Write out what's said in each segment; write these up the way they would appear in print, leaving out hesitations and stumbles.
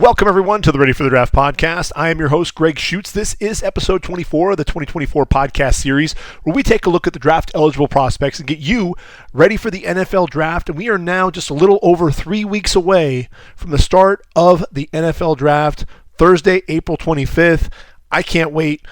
Welcome, everyone, to the Ready for the Draft podcast. I am your host, Gregg Schutze. This is episode 24 of the 2024 podcast series, where we take a look at the draft-eligible prospects and get you ready for the NFL draft. And we are now just a little over 3 weeks away from the start of the NFL draft, Thursday, April 25th. I can't wait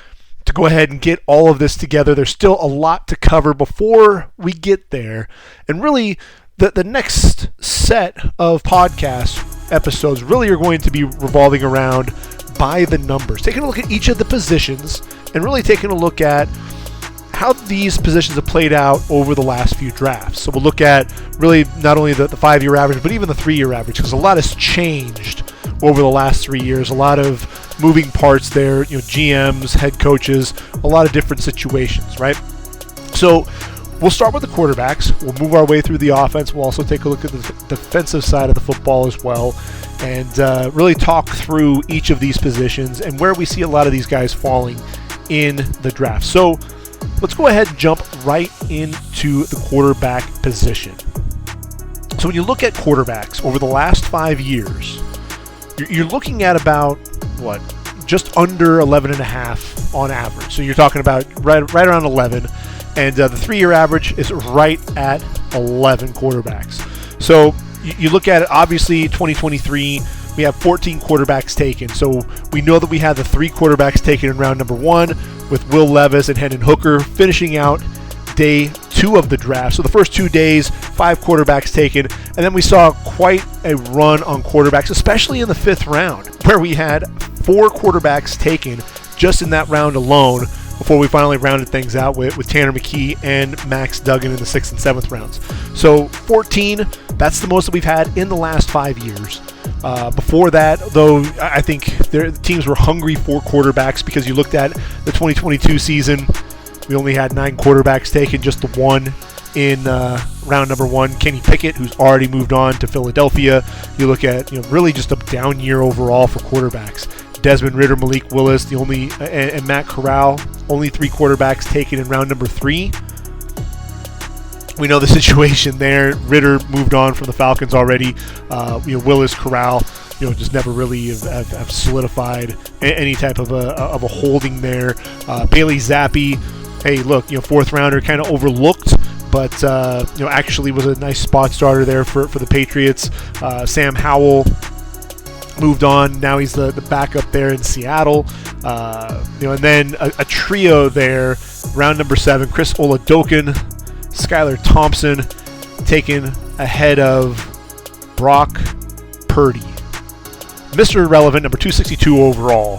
to go ahead and get all of this together. There's still a lot to cover before we get there. And really, the next set of podcast episodes really are going to be revolving around by the numbers, taking a look at each of the positions and really taking a look at how these positions have played out over the last few drafts. So we'll look at really not only the 5-year average, but even the 3-year average, because a lot has changed over the last 3 years. A lot of moving parts there, GMs, head coaches, a lot of different situations, right? So we'll start with the quarterbacks. We'll move our way through the offense. We'll also take a look at the defensive side of the football as well, and really talk through each of these positions and where we see a lot of these guys falling in the draft. So let's go ahead and jump right into the quarterback position. So when you look at quarterbacks over the last 5 years, you're looking at about, just under 11.5 on average. So you're talking about right around 11. And the 3-year average is right at 11 quarterbacks. So you look at it, obviously 2023, we have 14 quarterbacks taken. So we know that we had the 3 quarterbacks taken in round number 1 with Will Levis and Hendon Hooker finishing out day 2 of the draft. So the first 2 days, 5 quarterbacks taken. And then we saw quite a run on quarterbacks, especially in the 5th round, where we had 4 quarterbacks taken just in that round alone, before we finally rounded things out with Tanner McKee and Max Duggan in the 6th and 7th rounds. So 14, that's the most that we've had in the last 5 years. Before that, though, I think the teams were hungry for quarterbacks, because you looked at the 2022 season, we only had 9 quarterbacks taken, just the 1 in round number 1, Kenny Pickett, who's already moved on to Philadelphia. You look at really just a down year overall for quarterbacks. Desmond Ridder, Malik Willis, and Matt Corral, only 3 quarterbacks taken in round number 3. We know the situation there. Ridder moved on from the Falcons already. Willis, Corral, just never really have solidified any type of a holding there. Bailey Zappi, hey, look, 4th rounder, kind of overlooked, but actually was a nice spot starter there for the Patriots. Sam Howell moved on. Now he's the backup there in Seattle. And then a trio there, round number 7, Chris Oladokun, Skylar Thompson, taken ahead of Brock Purdy. Mr. Irrelevant, number 262 overall,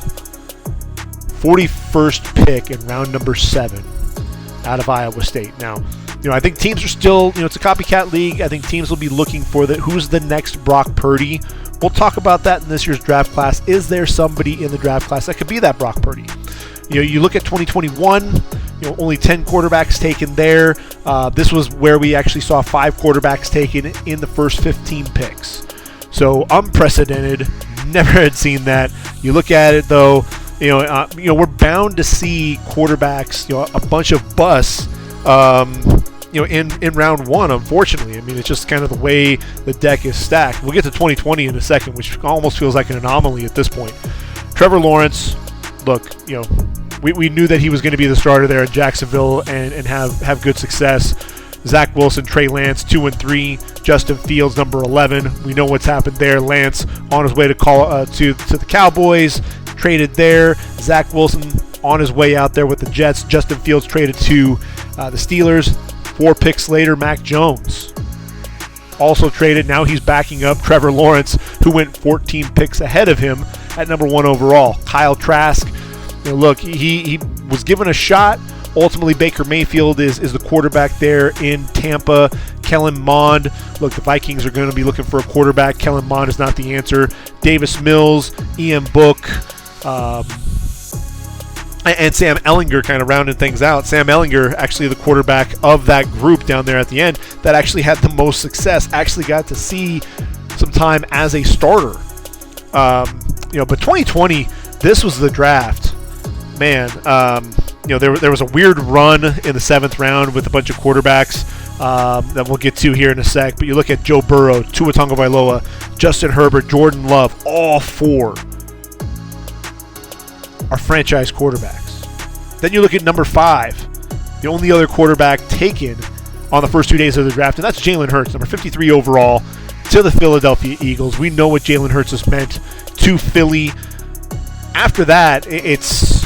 41st pick in round number 7 out of Iowa State. Now, I think teams are still, it's a copycat league. I think teams will be looking for who's the next Brock Purdy. We'll talk about that in this year's draft class. Is there somebody in the draft class that could be that Brock Purdy? You look at 2021, only 10 quarterbacks taken there. This was where we actually saw 5 quarterbacks taken in the first 15 picks. So unprecedented. Never had seen that. You look at it, though, we're bound to see quarterbacks, a bunch of busts, in round 1, unfortunately. I mean, it's just kind of the way the deck is stacked. We'll get to 2020 in a second, which almost feels like an anomaly at this point. Trevor Lawrence, look, we knew that he was going to be the starter there in Jacksonville and have good success. Zach Wilson, Trey Lance, 2 and 3. Justin Fields, number 11. We know what's happened there. Lance on his way to the Cowboys, traded there. Zach Wilson on his way out there with the Jets. Justin Fields traded to the Steelers. 4 picks later, Mac Jones also traded. Now he's backing up Trevor Lawrence, who went 14 picks ahead of him at number 1 overall. Kyle Trask, look, he was given a shot. Ultimately, Baker Mayfield is the quarterback there in Tampa. Kellen Mond, look, the Vikings are going to be looking for a quarterback. Kellen Mond is not the answer. Davis Mills, Ian Book, and Sam Ehlinger kind of rounded things out. Sam Ehlinger, actually the quarterback of that group down there at the end that actually had the most success, actually got to see some time as a starter. But 2020, this was the draft. Man, there was a weird run in the 7th round with a bunch of quarterbacks. that we'll get to here in a sec. But you look at Joe Burrow, Tua Tagovailoa, Justin Herbert, Jordan Love, all four are franchise quarterbacks. Then you look at number 5, the only other quarterback taken on the first 2 days of the draft, and that's Jalen Hurts, number 53 overall, to the Philadelphia Eagles. We know what Jalen Hurts has meant to Philly. After that, it's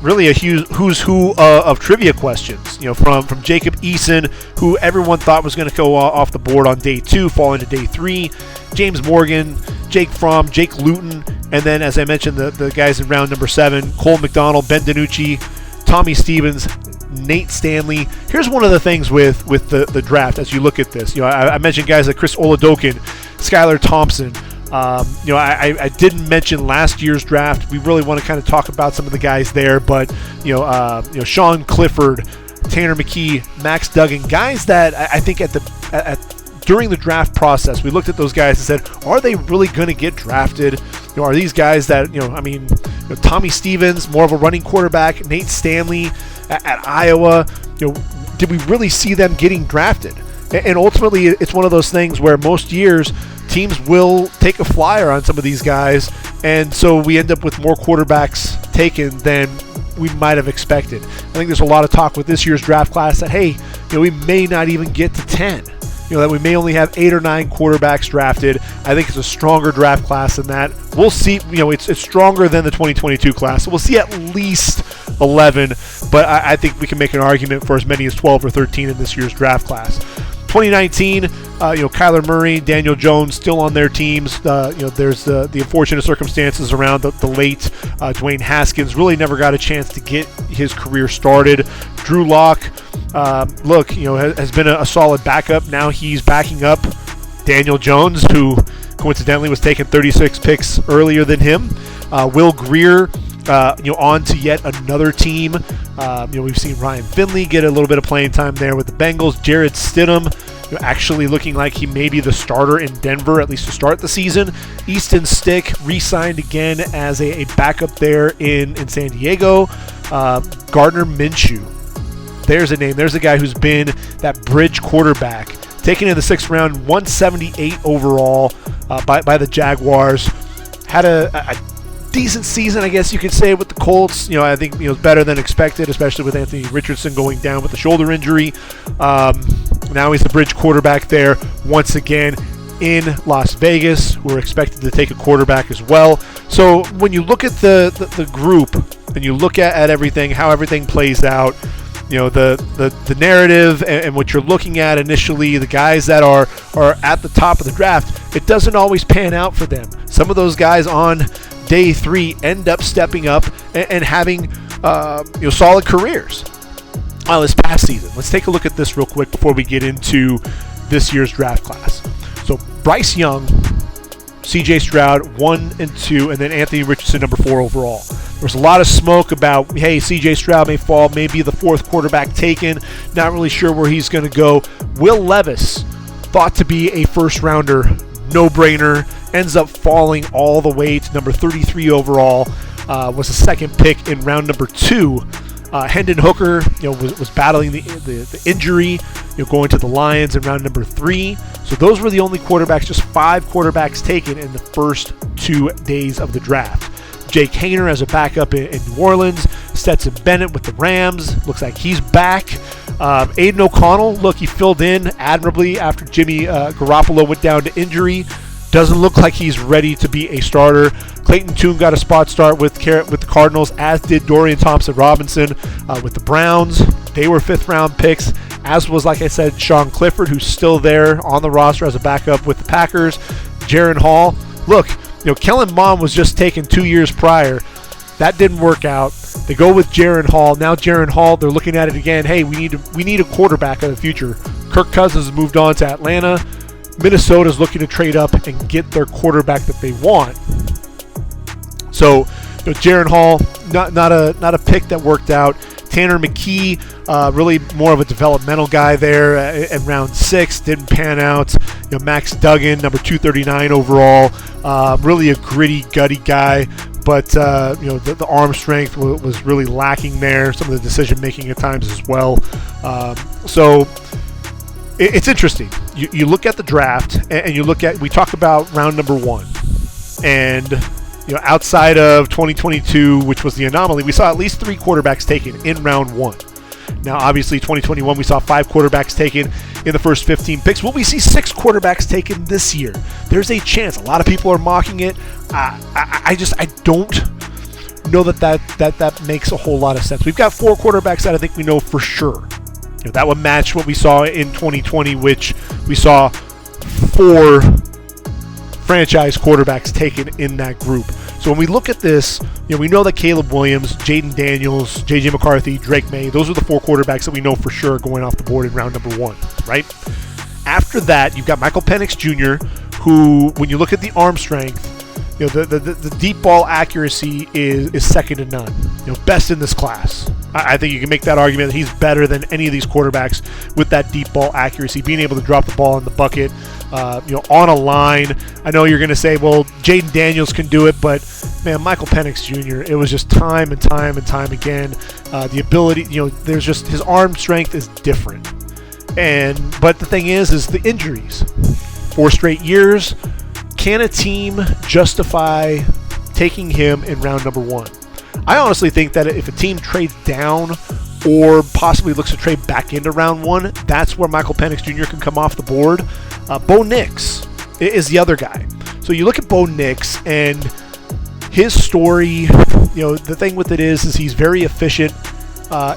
really a who's who of trivia questions. From Jacob Eason, who everyone thought was going to go off the board on day 2, fall into day 3. James Morgan, Jake Fromm, Jake Luton, and then, as I mentioned, the guys in round number 7, Cole McDonald, Ben DiNucci, Tommy Stevens, Nate Stanley. Here's one of the things with the draft as you look at this. I mentioned guys like Chris Oladokin, Skylar Thompson. I didn't mention last year's draft. We really want to kind of talk about some of the guys there, but Sean Clifford, Tanner McKee, Max Duggan, guys that I think during the draft process, we looked at those guys and said, are they really going to get drafted? Are these guys that, Tommy Stevens, more of a running quarterback, Nate Stanley at Iowa, did we really see them getting drafted? And ultimately, it's one of those things where most years teams will take a flyer on some of these guys, and so we end up with more quarterbacks taken than we might have expected. I think there's a lot of talk with this year's draft class that, hey, we may not even get to 10. That we may only have 8 or 9 quarterbacks drafted. I think it's a stronger draft class than that. We'll see. It's stronger than the 2022 class. So we'll see at least 11, but I think we can make an argument for as many as 12 or 13 in this year's draft class. 2019, Kyler Murray, Daniel Jones still on their teams. There's the unfortunate circumstances around the late Dwayne Haskins. Really never got a chance to get his career started. Drew Lock, has been a solid backup. Now he's backing up Daniel Jones, who coincidentally was taken 36 picks earlier than him. Will Grier, on to yet another team. We've seen Ryan Finley get a little bit of playing time there with the Bengals. Jared Stidham, actually looking like he may be the starter in Denver, at least to start the season. Easton Stick re-signed again as a backup there in San Diego. Gardner Minshew, there's a name. There's a guy who's been that bridge quarterback, taken in the 6th round, 178 overall by the Jaguars. Had a decent season, I guess you could say, with the Colts. I think it's better than expected, especially with Anthony Richardson going down with the shoulder injury. Now he's the bridge quarterback there once again in Las Vegas. We're expected to take a quarterback as well. So when you look at the group and you look at everything, how everything plays out, the narrative and what you're looking at initially, the guys that are at the top of the draft, it doesn't always pan out for them. Some of those guys on day 3 end up stepping up and having solid careers this past season. Let's take a look at this real quick before we get into this year's draft class. So Bryce Young, CJ Stroud 1 and 2, and then Anthony Richardson number 4 overall. There's a lot of smoke about, hey, CJ Stroud may fall, maybe the 4th quarterback taken, not really sure where he's going to go. Will Levis, thought to be a first rounder, no-brainer, ends up falling all the way to number 33 overall, was the 2nd pick in round number 2. Hendon Hooker, was battling the injury, going to the Lions in round number 3. So those were the only quarterbacks, just 5 quarterbacks taken in the first 2 days of the draft. Jake Haener as a backup in New Orleans. Stetson Bennett with the Rams. Looks like he's back. Aiden O'Connell, look, he filled in admirably after Jimmy Garoppolo went down to injury. Doesn't look like he's ready to be a starter. Clayton Tune got a spot start with the Cardinals, as did Dorian Thompson-Robinson with the Browns. They were 5th-round picks, as was, like I said, Sean Clifford, who's still there on the roster as a backup with the Packers. Jaron Hall. Look, Kellen Mond was just taken 2 years prior. That didn't work out. They go with Jaron Hall. Now Jaron Hall, they're looking at it again. Hey, we need a quarterback of the future. Kirk Cousins has moved on to Atlanta. Minnesota's looking to trade up and get their quarterback that they want. So, Jaron Hall, not a pick that worked out. Tanner McKee, really more of a developmental guy there in round 6, didn't pan out. Max Duggan, number 239 overall, really a gritty, gutty guy, but the arm strength was really lacking there. Some of the decision making at times as well. So it's interesting. You look at the draft, and you look at, we talk about round number 1, and outside of 2022, which was the anomaly, we saw at least 3 quarterbacks taken in round 1. Now, obviously, 2021, we saw 5 quarterbacks taken in the first 15 picks. Will we see 6 quarterbacks taken this year? There's a chance. A lot of people are mocking it. I don't know that makes a whole lot of sense. We've got 4 quarterbacks that I think we know for sure. That would match what we saw in 2020, which we saw 4 franchise quarterbacks taken in that group. So when we look at this, we know that Caleb Williams, Jaden Daniels, J.J. McCarthy, Drake May, those are the 4 quarterbacks that we know for sure going off the board in round number 1, right? After that, you've got Michael Penix Jr., who, when you look at the arm strength, the deep ball accuracy is second to none. Best in this class. I think you can make that argument that he's better than any of these quarterbacks with that deep ball accuracy, being able to drop the ball in the bucket, on a line. I know you're going to say, well, Jaden Daniels can do it, but man, Michael Penix Jr., it was just time and time and time again. The ability, there's just, his arm strength is different. But the thing is the injuries. 4 straight years. Can a team justify taking him in round number 1? I honestly think that if a team trades down or possibly looks to trade back into round 1, that's where Michael Penix Jr. can come off the board. Bo Nix is the other guy. So you look at Bo Nix and his story, the thing with it is he's very efficient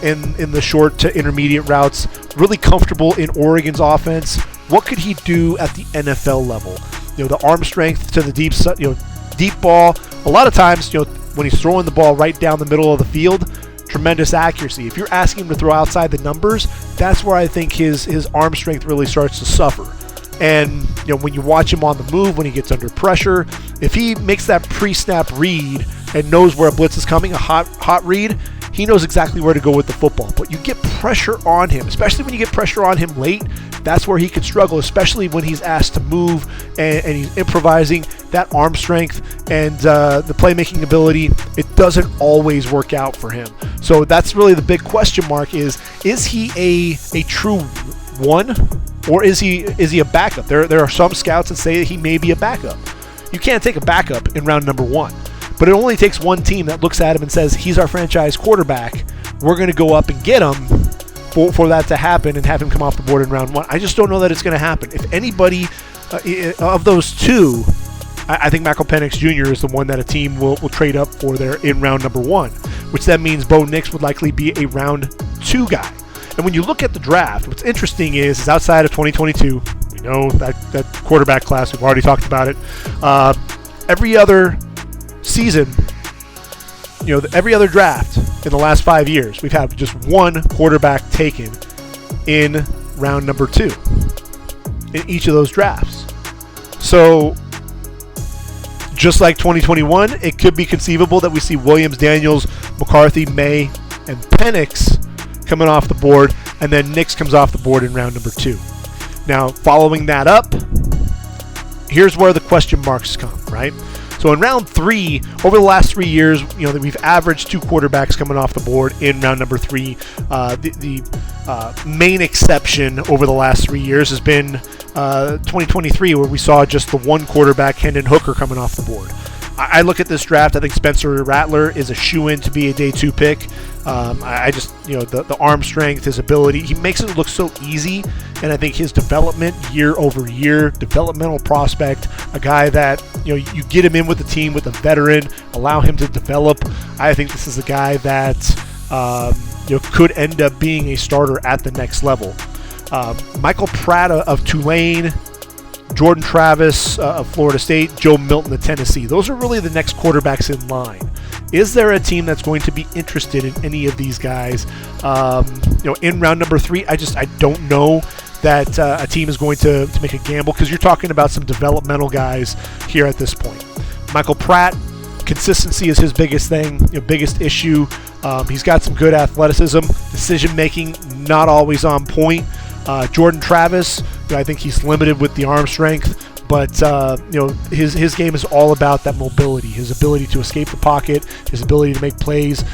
in the short to intermediate routes, really comfortable in Oregon's offense. What could he do at the NFL level? The arm strength to the deep ball. A lot of times, when he's throwing the ball right down the middle of the field, tremendous accuracy. If you're asking him to throw outside the numbers, that's where I think his arm strength really starts to suffer. And when you watch him on the move, when he gets under pressure, if he makes that pre-snap read and knows where a blitz is coming, a hot read, he knows exactly where to go with the football. But you get pressure on him, especially when you get pressure on him late, that's where he could struggle, especially when he's asked to move and he's improvising. That arm strength and the playmaking ability, it doesn't always work out for him. So that's really the big question mark is he a true 1 or is he a backup? There are some scouts that say that he may be a backup. You can't take a backup in round number 1. But it only takes one team that looks at him and says, he's our franchise quarterback. We're going to go up and get him for that to happen and have him come off the board in round 1. I just don't know that it's going to happen. If anybody of those 2, I think Michael Penix Jr. is the one that a team will trade up for there in round number 1, which then means Bo Nix would likely be a round 2 guy. And when you look at the draft, what's interesting is outside of 2022, we know that quarterback class, we've already talked about it, every other season, every other draft in the last 5 years, we've had just 1 quarterback taken in round number 2 in each of those drafts. So just like 2021, it could be conceivable that we see Williams, Daniels, McCarthy, May, and Penix coming off the board, and then Nix comes off the board in round number 2. Now, following that up, here's where the question marks come, right? So in round 3, over the last 3 years, we've averaged 2 quarterbacks coming off the board in round number 3. The main exception over the last 3 years has been 2023, where we saw just the 1 quarterback, Hendon Hooker, coming off the board. I look at this draft. I think Spencer Rattler is a shoo-in to be a day 2 pick. I just, the arm strength, his ability, he makes it look so easy. And I think his development year over year, developmental prospect, a guy that, you get him in with the team with a veteran, allow him to develop. I think this is a guy that, could end up being a starter at the next level. Michael Pratt of Tulane, Jordan Travis of Florida State, Joe Milton of Tennessee. Those are really the next quarterbacks in line. Is there a team that's going to be interested in any of these guys? In round number 3, I don't know that a team is going to make a gamble, because you're talking about some developmental guys here at this point. Michael Pratt, consistency is his biggest thing, biggest issue. He's got some good athleticism, decision making not always on point. Jordan Travis, I think he's limited with the arm strength, but his game is all about that mobility, his ability to escape the pocket, his ability to make plays,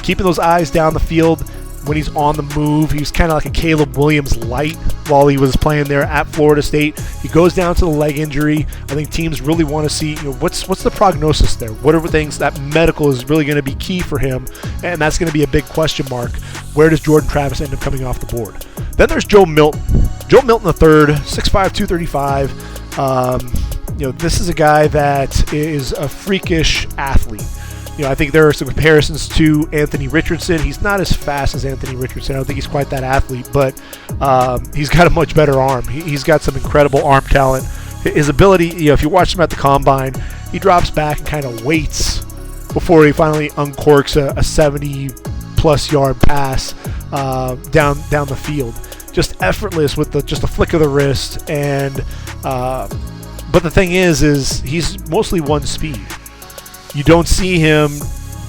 keeping those eyes down the field, when he's on the move. He was kind of like a Caleb Williams light while he was playing there at Florida State. He goes down to the leg injury. I think teams really want to see, what's the prognosis there? What are things that medical is really going to be key for him? And that's going to be a big question mark. Where does Jordan Travis end up coming off the board? Then there's Joe Milton. Joe Milton III, 6'5", 235. This is a guy that is a freakish athlete. I think there are some comparisons to Anthony Richardson. He's not as fast as Anthony Richardson. I don't think he's quite that athlete, but he's got a much better arm. He's got some incredible arm talent. His ability, if you watch him at the combine, he drops back and kind of waits before he finally uncorks a 70-plus yard pass down the field. Just effortless with just a flick of the wrist. And but the thing is he's mostly one speed. You don't see him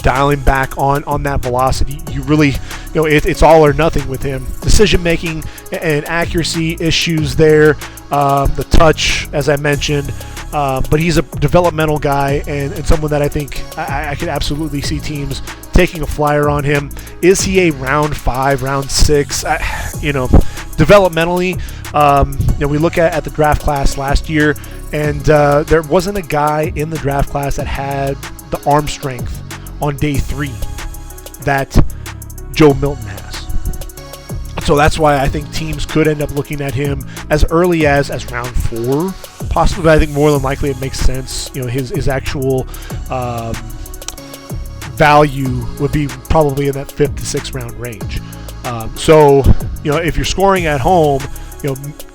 dialing back on that velocity. You really, it's all or nothing with him. Decision making and accuracy issues there. The touch, as I mentioned, but he's a developmental guy and someone that I think I could absolutely see teams taking a flyer on him. Is he a round 5, round 6? Developmentally, we look at the draft class last year, and there wasn't a guy in the draft class that had the arm strength on day 3 that Joe Milton has. So that's why I think teams could end up looking at him as early as round 4, possibly. But I think more than likely it makes sense. His actual value would be probably in that 5th to 6th round range. So if you're scoring at home,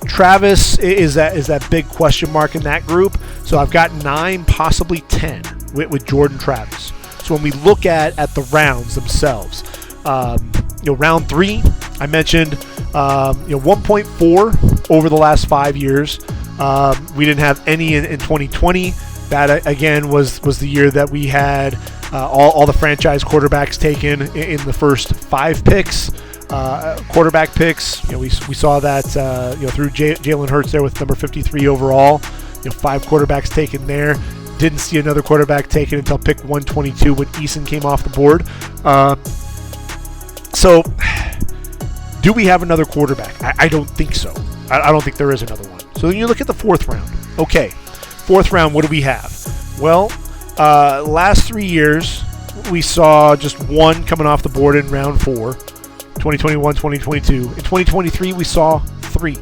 Travis is that big question mark in that group. So I've got 9, possibly 10 with Jordan Travis. So when we look at the rounds themselves, round 3, I mentioned 1.4 over the last 5 years. We didn't have any in 2020. That again was the year that we had all the franchise quarterbacks taken in the first 5 picks. Quarterback picks, we saw that through Jalen Hurts there with number 53 overall. 5 quarterbacks taken there. Didn't see another quarterback taken until pick 122 when Eason came off the board. So, do we have another quarterback? I don't think so. I don't think there is another one. So then you look at the 4th round. Okay, 4th round, what do we have? Well, last 3 years, we saw just one coming off the board in round 4. 2021, 2022. In 2023, we saw 3.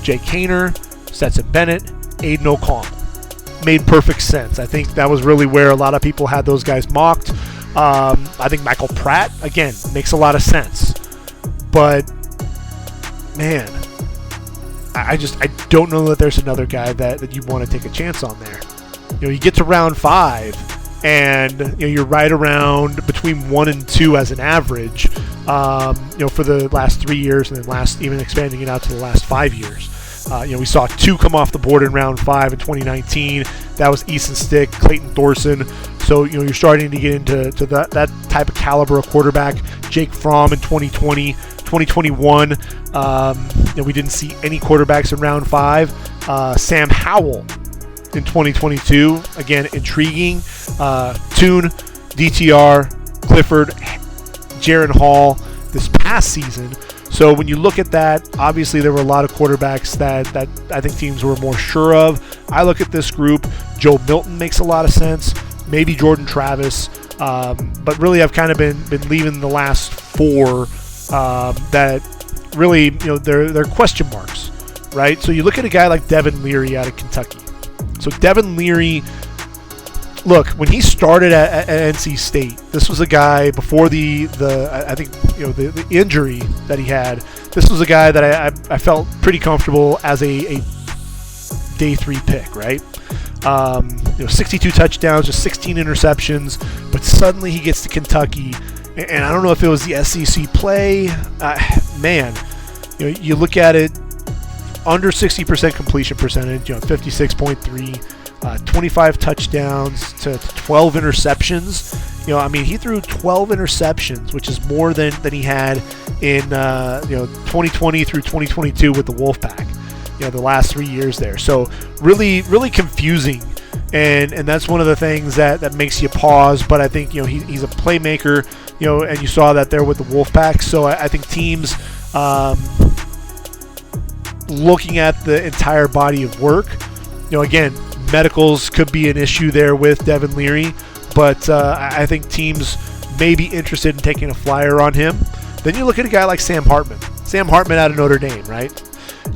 Jake Haener, Stetson Bennett, Aiden O'Connell. Made perfect sense. I think that was really where a lot of people had those guys mocked. I think Michael Pratt, again, makes a lot of sense. But, man, I don't know that there's another guy that you want to take a chance on there. You get to round 5, and you're right around between 1 and 2 as an average. For the last 3 years, and then even expanding it out to the last 5 years. We saw 2 come off the board in round 5 in 2019. That was Easton Stick, Clayton Thorson. So you're starting to get into that type of caliber of quarterback. Jake Fromm in 2020, 2021. We didn't see any quarterbacks in round 5. Sam Howell in 2022, again intriguing. Toon, DTR, Clifford, Jaron Hall this past season. So when you look at that, obviously there were a lot of quarterbacks that I think teams were more sure of. I look at this group. Joe Milton makes a lot of sense. Maybe Jordan Travis. But really I've kind of been leaving the last 4 that really, they're question marks, right? So you look at a guy like Devin Leary out of Kentucky. So Devin Leary, look, when he started at NC State, this was a guy before the injury that he had. This was a guy that I felt pretty comfortable as a day 3 pick, right? 62 touchdowns, just 16 interceptions, but suddenly he gets to Kentucky, and I don't know if it was the SEC play. You look at it, under 60% completion percentage, 56.3. 25 touchdowns to 12 interceptions. He threw 12 interceptions, which is more than he had in 2020 through 2022 with the Wolfpack. The last 3 years there. So really, really confusing, and that's one of the things that makes you pause. But I think he's a playmaker and you saw that there with the Wolfpack. So I think teams looking at the entire body of work, again, medicals could be an issue there with Devin Leary, but I think teams may be interested in taking a flyer on him. Then you look at a guy like Sam Hartman. Sam Hartman out of Notre Dame, right?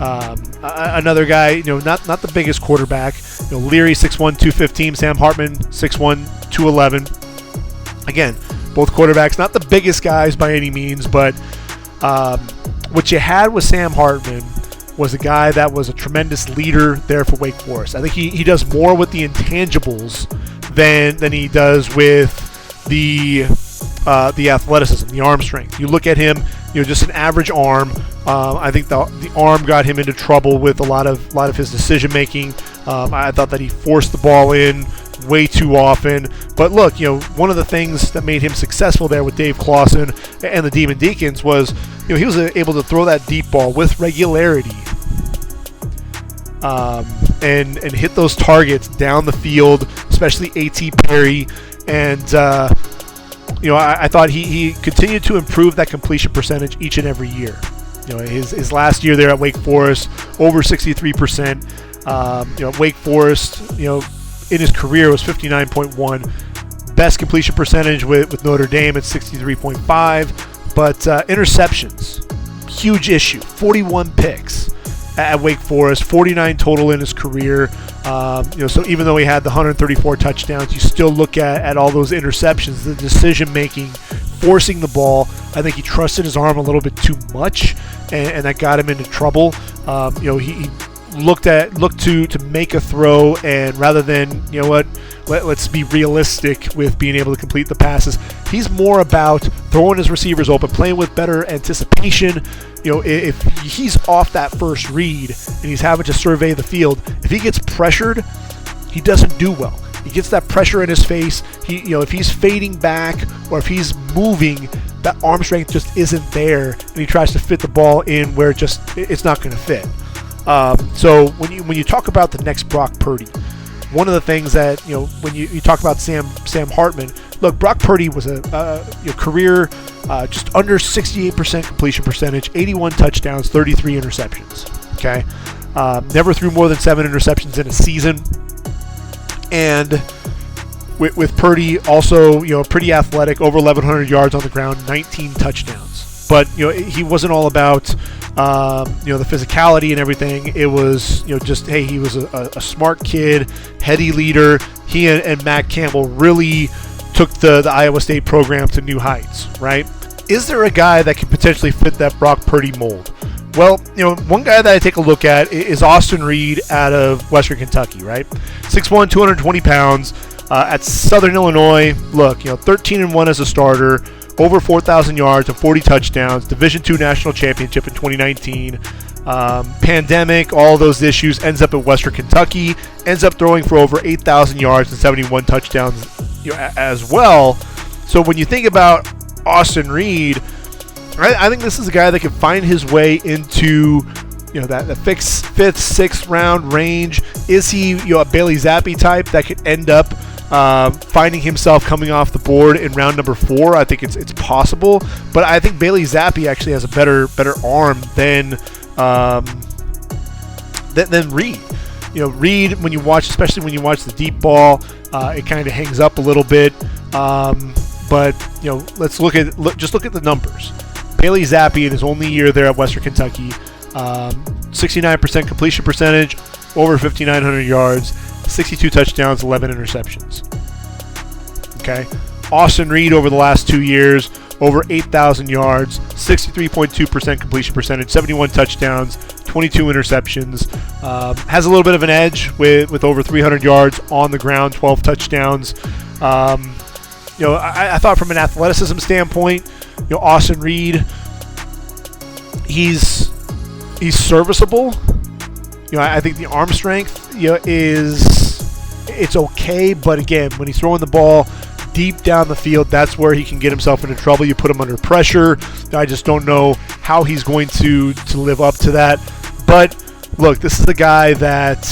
Another guy, not the biggest quarterback. Leary 6'1", 215. Sam Hartman 6'1", 211. Again, both quarterbacks, not the biggest guys by any means, but what you had with Sam Hartman was a guy that was a tremendous leader there for Wake Forest. I think he does more with the intangibles than he does with the athleticism, the arm strength. You look at him, just an average arm. I think the arm got him into trouble with a lot of his decision making. I thought that he forced the ball in way too often. But look, one of the things that made him successful there with Dave Clawson and the Demon Deacons was, he was able to throw that deep ball with regularity and hit those targets down the field, especially A.T. Perry. And I thought he continued to improve that completion percentage each and every year. His last year there at Wake Forest, over 63%. Wake Forest, in his career was 59.1. Best completion percentage with Notre Dame at 63.5. But interceptions, huge issue. 41 picks at Wake Forest, 49 total in his career. So even though he had the 134 touchdowns, you still look at all those interceptions, the decision making, forcing the ball. I think he trusted his arm a little bit too much, and that got him into trouble. He looked to make a throw, and rather than let's be realistic with being able to complete the passes. He's more about throwing his receivers open, playing with better anticipation. If he's off that first read and he's having to survey the field, if he gets pressured, he doesn't do well. He gets that pressure in his face. If he's fading back or if he's moving, that arm strength just isn't there, and he tries to fit the ball in where it's not going to fit. So when you talk about the next Brock Purdy, one of the things that when you talk about Sam Hartman, look, Brock Purdy was a career just under 68% completion percentage, 81 touchdowns, 33 interceptions. Okay, never threw more than 7 interceptions in a season, and with Purdy also pretty athletic, over 1,100 yards on the ground, 19 touchdowns. But he wasn't all about the physicality and everything. It was just, hey, he was a smart kid, heady leader. He and Matt Campbell really took the Iowa State program to new heights, right? Is there a guy that can potentially fit that Brock Purdy mold? Well, one guy that I take a look at is Austin Reed out of Western Kentucky, right? 6'1", 220 pounds, at Southern Illinois. Look, 13-1 as a starter, over 4,000 yards and 40 touchdowns, Division II national championship in 2019. Pandemic, all those issues, ends up at Western Kentucky, ends up throwing for over 8,000 yards and 71 touchdowns as well. So when you think about Austin Reed, I think this is a guy that can find his way into that fifth, sixth round range. Is he a Bailey Zappi type that could end up finding himself coming off the board in round number 4? I think it's possible, but I think Bailey Zappi actually has a better arm than Reed. Reed, when you watch, especially when you watch the deep ball, it kind of hangs up a little bit. But let's look at the numbers. Bailey Zappi in his only year there at Western Kentucky, 69% completion percentage, over 5,900 yards, 62 touchdowns, 11 interceptions. Okay, Austin Reed over the last 2 years, over 8,000 yards, 63.2% completion percentage, 71 touchdowns, 22 interceptions. Has a little bit of an edge with over 300 yards on the ground, 12 touchdowns. I thought from an athleticism standpoint, Austin Reed, he's serviceable. I think the arm strength, it's okay, but again, when he's throwing the ball deep down the field, that's where he can get himself into trouble. You put him under pressure. I just don't know how he's going to live up to that. But look, this is the guy that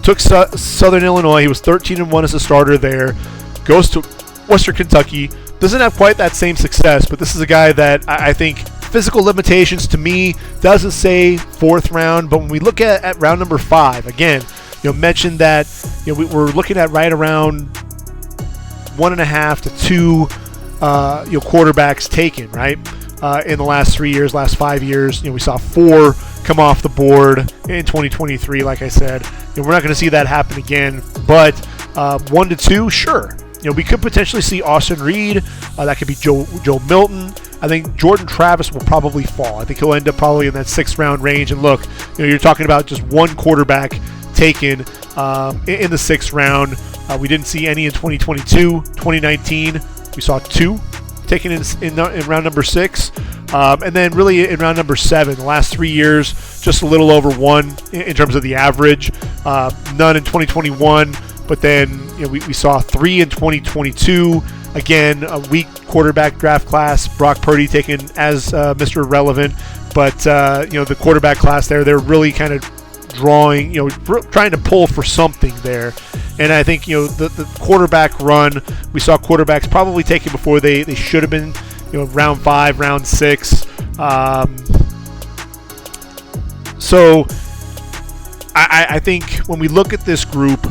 took Southern Illinois. He was 13-1 as a starter there. Goes to Western Kentucky, doesn't have quite that same success, but this is a guy that I think physical limitations to me doesn't say 4th round, but when we look at round number 5, again, mentioned that we're looking at right around 1.5 to 2 quarterbacks taken, right? In the last 3 years, last 5 years, we saw 4 come off the board in 2023. Like I said, we're not going to see that happen again, but 1 to 2, sure. We could potentially see Austin Reed. That could be Joe Milton. I think Jordan Travis will probably fall. I think he'll end up probably in that 6th round range. And look, you're talking about just one quarterback taken in the 6th round. We didn't see any in 2022, 2019. We saw 2 taken in round number 6. And then really in round number 7, the last 3 years, just a little over 1 in terms of the average. None in 2021. But then we saw 3 in 2022. Again, a weak quarterback draft class. Brock Purdy taken as Mr. Irrelevant. But, the quarterback class there, they're really kind of drawing, trying to pull for something there. And I think, the quarterback run, we saw quarterbacks probably taken before they should have been, round 5, round 6. So I think when we look at this group,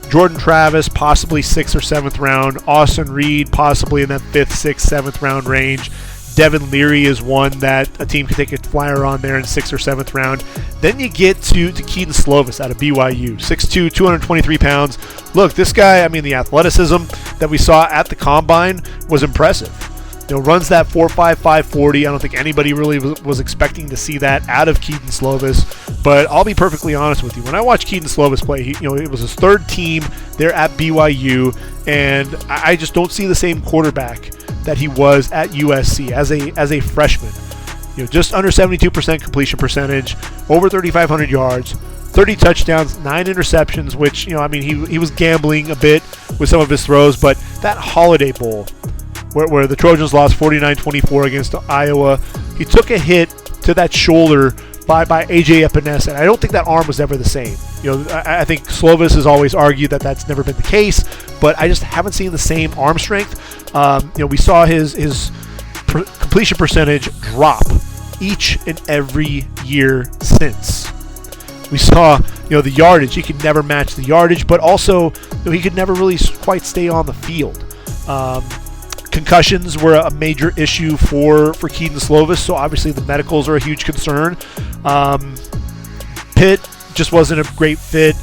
Jordan Travis, possibly 6th or 7th round. Austin Reed, possibly in that 5th, 6th, 7th round range. Devin Leary is one that a team can take a flyer on there in 6th or 7th round. Then you get to Keaton Slovis out of BYU. 6'2", 223 pounds. Look, this guy, the athleticism that we saw at the Combine was impressive. Runs that 4.5, 540. I don't think anybody really was expecting to see that out of Keaton Slovis. But I'll be perfectly honest with you. When I watched Keaton Slovis play, it was his 3rd team there at BYU, and I just don't see the same quarterback that he was at USC as a freshman. Just under 72% completion percentage, over 3,500 yards, 30 touchdowns, 9 interceptions, which, he was gambling a bit with some of his throws, but that Holiday Bowl, where the Trojans lost 49-24 against Iowa, he took a hit to that shoulder by A.J. Epinesa, and I don't think that arm was ever the same. I think Slovis has always argued that that's never been the case, but I just haven't seen the same arm strength. We saw his completion percentage drop each and every year since. We saw, the yardage. He could never match the yardage, but also, he could never really quite stay on the field. Concussions were a major issue for Keaton Slovis, so obviously the medicals are a huge concern. Pitt just wasn't a great fit.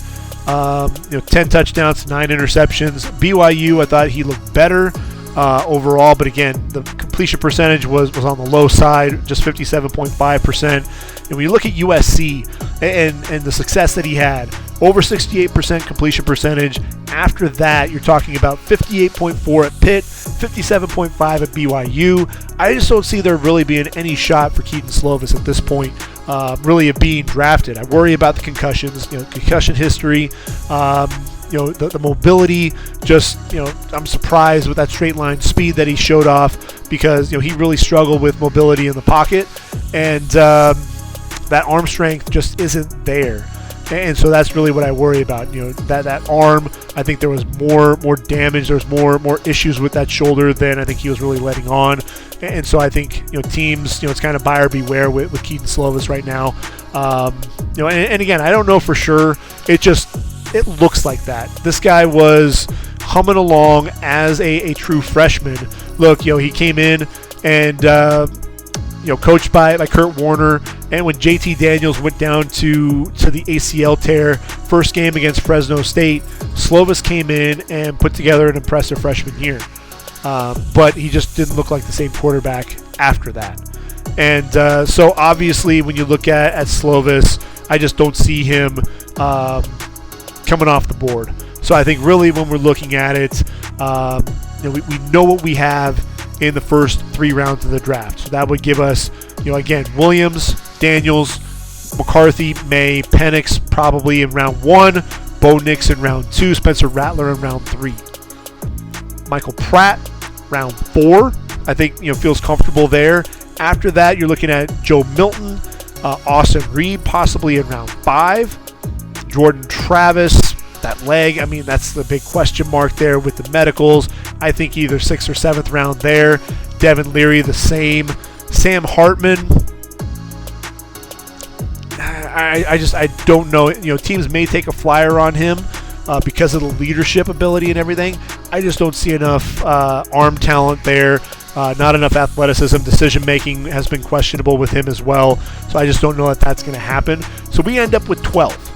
10 touchdowns, 9 interceptions. BYU, I thought he looked better overall, but again, the completion percentage was on the low side, just 57.5%. And when you look at USC and the success that he had, over 68% completion percentage. After that, you're talking about 58.4 at Pitt, 57.5 at BYU. I just don't see there really being any shot for Keaton Slovis at this point, really of being drafted. I worry about the concussions, concussion history, the mobility. Just, I'm surprised with that straight line speed that he showed off because, he really struggled with mobility in the pocket, and that arm strength just isn't there. And so that's really what I worry about. That arm, I think there was more damage. There was more issues with that shoulder than I think he was really letting on. And so I think, teams, it's kind of buyer beware with Keaton Slovis right now. And again, I don't know for sure. It looks like that. This guy was humming along as a true freshman. Look, he came in and, coached by Kurt Warner. And when JT Daniels went down to the ACL tear, first game against Fresno State, Slovis came in and put together an impressive freshman year. But he just didn't look like the same quarterback after that. And so obviously when you look at Slovis, I just don't see him coming off the board. So I think really when we're looking at it, we know what we have in the first 3 rounds of the draft. So that would give us, again, Williams, Daniels, McCarthy, May, Penix probably in round 1, Bo Nix in round 2, Spencer Rattler in round 3. Michael Pratt, round 4, I think, feels comfortable there. After that, you're looking at Joe Milton, Austin Reed possibly in round 5, Jordan Travis, that leg, that's the big question mark there with the medicals. I think either 6th or 7th round there. Devin Leary, the same. Sam Hartman, I don't know. Teams may take a flyer on him because of the leadership ability and everything. I just don't see enough arm talent there. Not enough athleticism. Decision making has been questionable with him as well. So I just don't know that that's going to happen. So we end up with 12.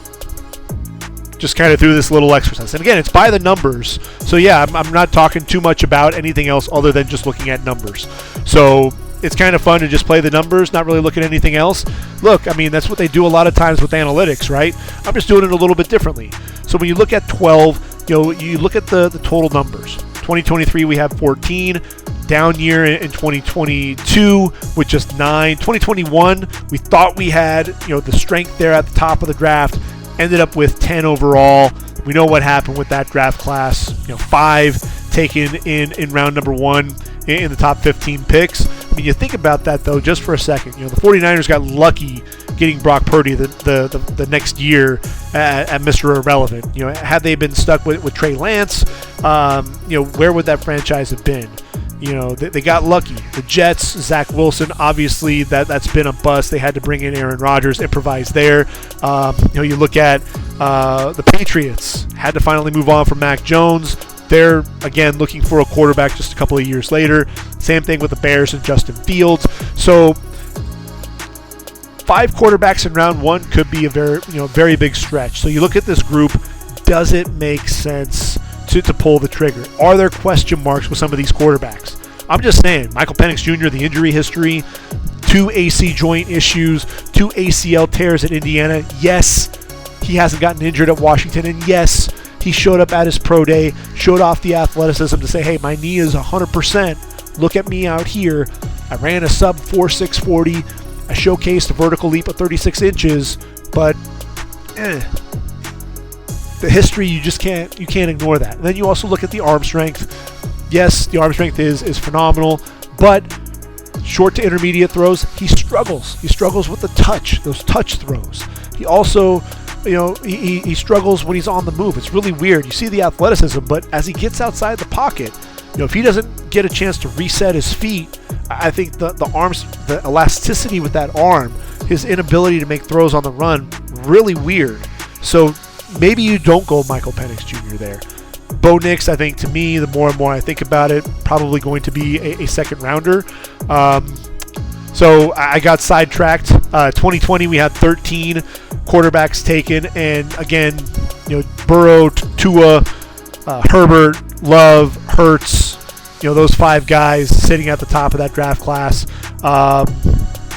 Just kind of through this little exercise. And again, it's by the numbers. So yeah, I'm not talking too much about anything else other than just looking at numbers. So it's kind of fun to just play the numbers, not really look at anything else. Look, I mean, that's what they do a lot of times with analytics, right? I'm just doing it a little bit differently. So when you look at 12, you look at the total numbers. 2023, we have 14. Down year in 2022 with just 9. 2021, we thought we had, the strength there at the top of the draft. Ended up with 10 overall. We know what happened with that draft class. 5 taken in round number 1 in the top 15 picks. I mean, you think about that, though, just for a second. The 49ers got lucky getting Brock Purdy the next year at Mr. Irrelevant. Had they been stuck with Trey Lance, where would that franchise have been? They got lucky. The Jets, Zach Wilson, obviously that's been a bust. They had to bring in Aaron Rodgers, improvise there. You look at the Patriots, had to finally move on from Mac Jones. They're, again, looking for a quarterback just a couple of years later. Same thing with the Bears and Justin Fields. So 5 quarterbacks in round 1 could be a very big stretch. So you look at this group, does it make sense to pull the trigger? Are there question marks with some of these quarterbacks? I'm just saying, Michael Penix Jr., the injury history, 2 AC joint issues, 2 ACL tears at Indiana. Yes, he hasn't gotten injured at Washington, and yes, he showed up at his pro day, showed off the athleticism to say, hey, my knee is 100%. Look at me out here. I ran a sub 4.6 40. I showcased a vertical leap of 36 inches, but the history, you can't ignore that. And then you also look at the arm strength. Yes, the arm strength is phenomenal, but short to intermediate throws, he struggles. He struggles with the touch, those touch throws. He also, he struggles when he's on the move. It's really weird. You see the athleticism, but as he gets outside the pocket, if he doesn't get a chance to reset his feet, I think the arms, the elasticity with that arm, his inability to make throws on the run, really weird. So maybe you don't go Michael Penix Jr. there. Bo Nix, I think, to me, the more and more I think about it, probably going to be a second rounder. So I got sidetracked. 2020, we had 13 quarterbacks taken, and again, Burrow, Tua, Herbert, Love, Hurts, those 5 guys sitting at the top of that draft class.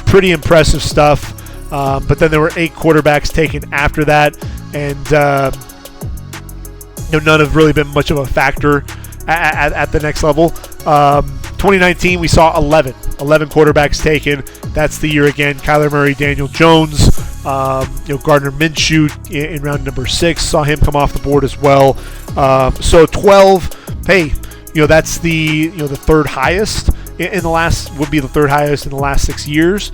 Pretty impressive stuff. But then there were 8 quarterbacks taken after that, and none have really been much of a factor at the next level. 2019, we saw 11 quarterbacks taken. That's the year again. Kyler Murray, Daniel Jones, Gardner Minshew in round number 6, saw him come off the board as well. So 12, hey, that's the third highest in the last, would be the third highest in the last 6 years.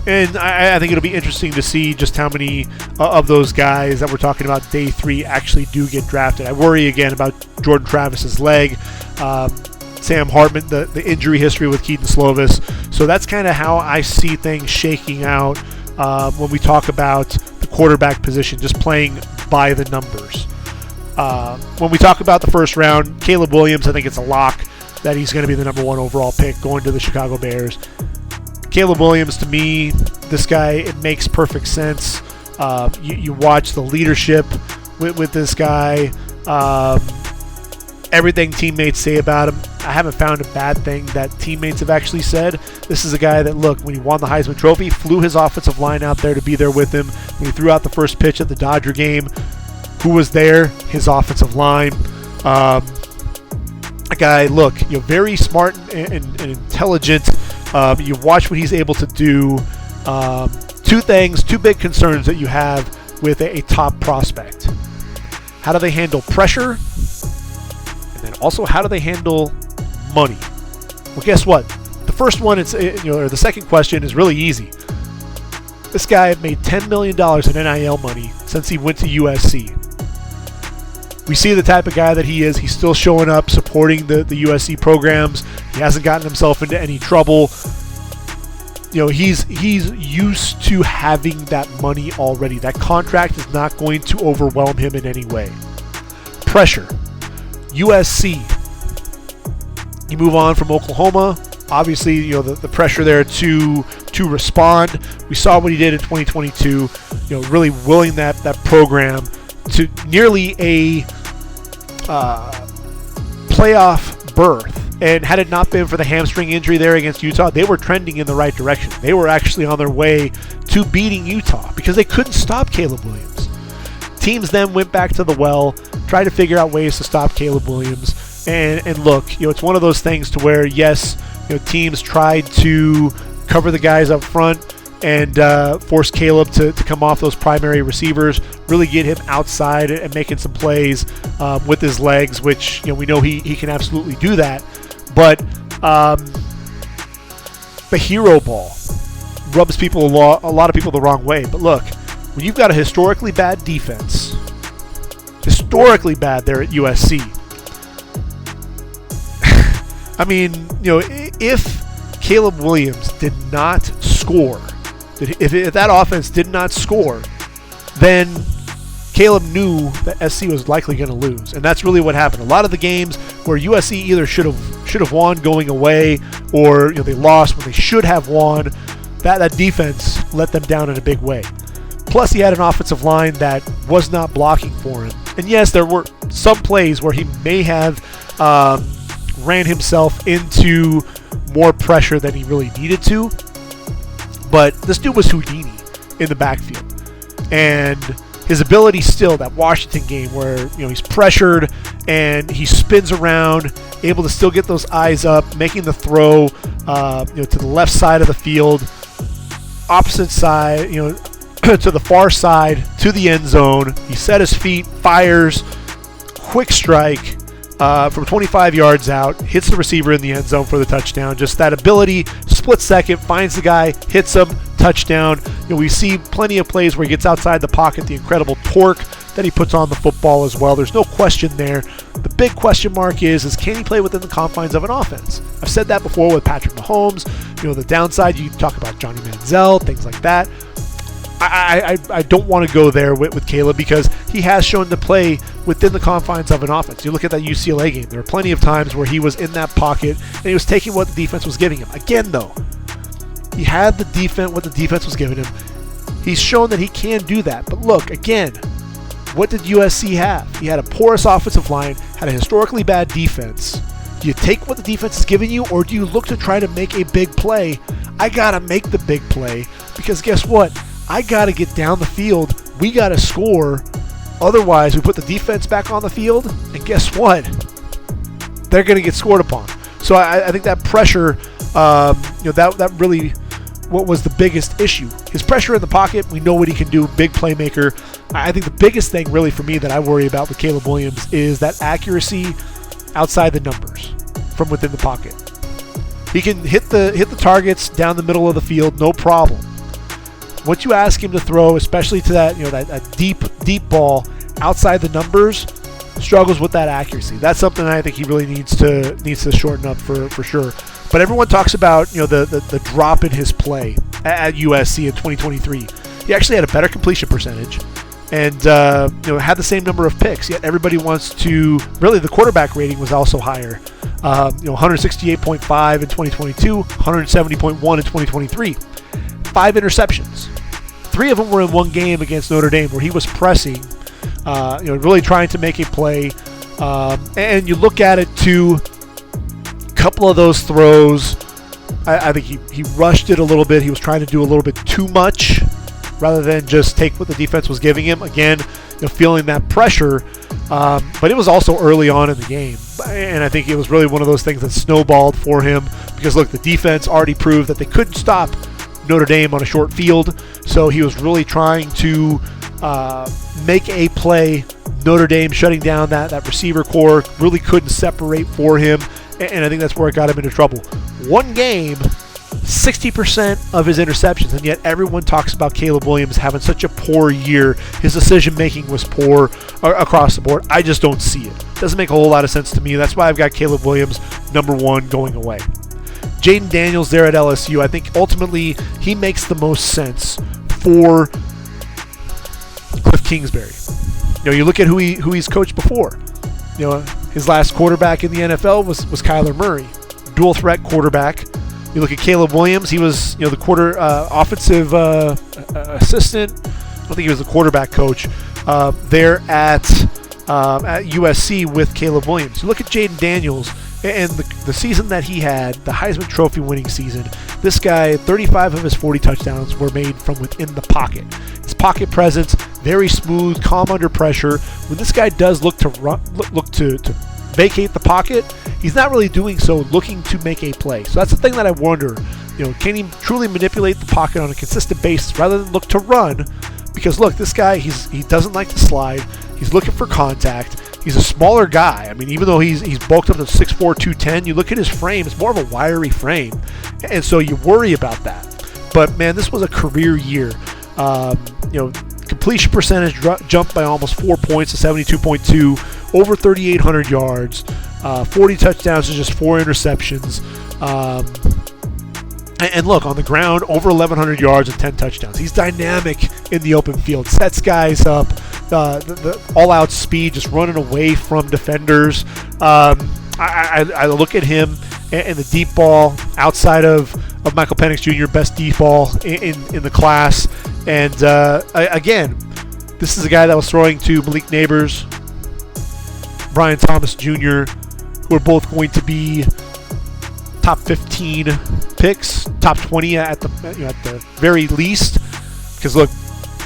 And I think it'll be interesting to see just how many of those guys that we're talking about day 3 actually do get drafted. I worry again about Jordan Travis's leg, Sam Hartman, the injury history with Keaton Slovis. So that's kind of how I see things shaking out when we talk about the quarterback position, just playing by the numbers. When we talk about the first round, Caleb Williams, I think it's a lock that he's going to be the number 1 overall pick going to the Chicago Bears. Caleb Williams, to me, this guy, it makes perfect sense. You watch the leadership with this guy. Everything teammates say about him, I haven't found a bad thing that teammates have actually said. This is a guy that, look, when he won the Heisman Trophy, flew his offensive line out there to be there with him. When he threw out the first pitch at the Dodger game, who was there? His offensive line. A guy, look, very smart and intelligent. You watch what he's able to do. 2 big concerns that you have with a top prospect. How do they handle pressure? And then also, how do they handle money? Well, guess what? The first one, or the second question is really easy. This guy made $10 million in NIL money since he went to USC. we see the type of guy that he is. He's still showing up, supporting the USC programs. He hasn't gotten himself into any trouble. He's used to having that money already. That contract is not going to overwhelm him in any way. Pressure. USC. You move on from Oklahoma. Obviously, the pressure there to respond. We saw what he did in 2022. Really willing that program to nearly a playoff berth. And had it not been for the hamstring injury there against Utah, they were trending in the right direction. They were actually on their way to beating Utah because they couldn't stop Caleb Williams. Teams then went back to the well, tried to figure out ways to stop Caleb Williams. And look, it's one of those things to where, yes, teams tried to cover the guys up front and force Caleb to come off those primary receivers, really get him outside and making some plays with his legs, which we know he can absolutely do that. But the hero ball rubs a lot of people the wrong way. But look, when you've got a historically bad defense, historically bad there at USC, I mean, if Caleb Williams did not score, if that offense did not score, then Caleb knew that SC was likely going to lose, and that's really what happened. A lot of the games where USC either should have won going away, or they lost when they should have won, that defense let them down in a big way. Plus, he had an offensive line that was not blocking for him. And yes, there were some plays where he may have ran himself into more pressure than he really needed to. But this dude was Houdini in the backfield. And his ability still, that Washington game where he's pressured and he spins around, able to still get those eyes up, making the throw to the left side of the field, opposite side, to the far side, to the end zone. He set his feet, fires, quick strike from 25 yards out, hits the receiver in the end zone for the touchdown. Just that ability, split second, finds the guy, hits him, touchdown. We see plenty of plays where he gets outside the pocket, the incredible torque that he puts on the football as well. There's no question there. The big question mark is can he play within the confines of an offense? I've said that before with Patrick Mahomes. The downside, you talk about Johnny Manziel, things like that. I don't want to go there with Caleb because he has shown to play within the confines of an offense. You look at that UCLA game. There were plenty of times where he was in that pocket and he was taking what the defense was giving him. Again, though, he had the defense, what the defense was giving him. He's shown that he can do that. But look, again, what did USC have? He had a porous offensive line, had a historically bad defense. Do you take what the defense is giving you, or do you look to try to make a big play? I got to make the big play because guess what? I got to get down the field. We got to score. Otherwise, we put the defense back on the field, and guess what? They're going to get scored upon. So I think that pressure, that really what was the biggest issue. His pressure in the pocket, we know what he can do, big playmaker. I think the biggest thing really for me that I worry about with Caleb Williams is that accuracy outside the numbers from within the pocket. He can hit the targets down the middle of the field, no problem. What you ask him to throw, especially to that deep ball outside the numbers, struggles with that accuracy. That's something I think he really needs to shorten up for sure. But everyone talks about the drop in his play at USC in 2023. He actually had a better completion percentage and had the same number of picks. Yet everybody wants to really the quarterback rating was also higher. 168.5 in 2022, 170.1 in 2023. 5 interceptions. 3 of them were in one game against Notre Dame where he was pressing, really trying to make a play. And you look at it too, a couple of those throws, I think he rushed it a little bit. He was trying to do a little bit too much rather than just take what the defense was giving him. Again, feeling that pressure, but it was also early on in the game. And I think it was really one of those things that snowballed for him because, look, the defense already proved that they couldn't stop Notre Dame on a short field, so he was really trying to make a play. Notre Dame shutting down that receiver core, really couldn't separate for him, and I think that's where it got him into trouble. One game, 60% of his interceptions, and yet everyone talks about Caleb Williams having such a poor year. His decision making was poor across the board. I just don't see it. Doesn't make a whole lot of sense to me. That's why I've got Caleb Williams number 1 going away. Jaden Daniels there at LSU, I think ultimately he makes the most sense for Cliff Kingsbury. You look at who he's coached before. His last quarterback in the NFL was Kyler Murray, dual threat quarterback. You look at Caleb Williams, he was the offensive assistant. I don't think he was the quarterback coach there at USC with Caleb Williams. You look at Jaden Daniels and the season that he had, the Heisman Trophy winning season. This guy, 35 of his 40 touchdowns were made from within the pocket. His pocket presence, very smooth, calm under pressure. When this guy does look to vacate the pocket, he's not really doing so looking to make a play. So that's the thing that I wonder. Can he truly manipulate the pocket on a consistent basis rather than look to run? Because look, this guy, he doesn't like to slide. He's looking for contact. He's a smaller guy. I mean, even though he's bulked up to 6'4", 210, you look at his frame, it's more of a wiry frame. And so you worry about that. But man, this was a career year. Completion percentage jumped by almost 4 points to 72.2, over 3,800 yards, 40 touchdowns to just 4 interceptions. And look, on the ground, over 1,100 yards and 10 touchdowns. He's dynamic in the open field, sets guys up, the all-out speed, just running away from defenders. I look at him and the deep ball outside of Michael Penix Jr., best deep ball in the class. And again, this is a guy that was throwing to Malik Neighbors, Brian Thomas Jr., who are both going to be top 15 picks, top 20 at the very least. Because look,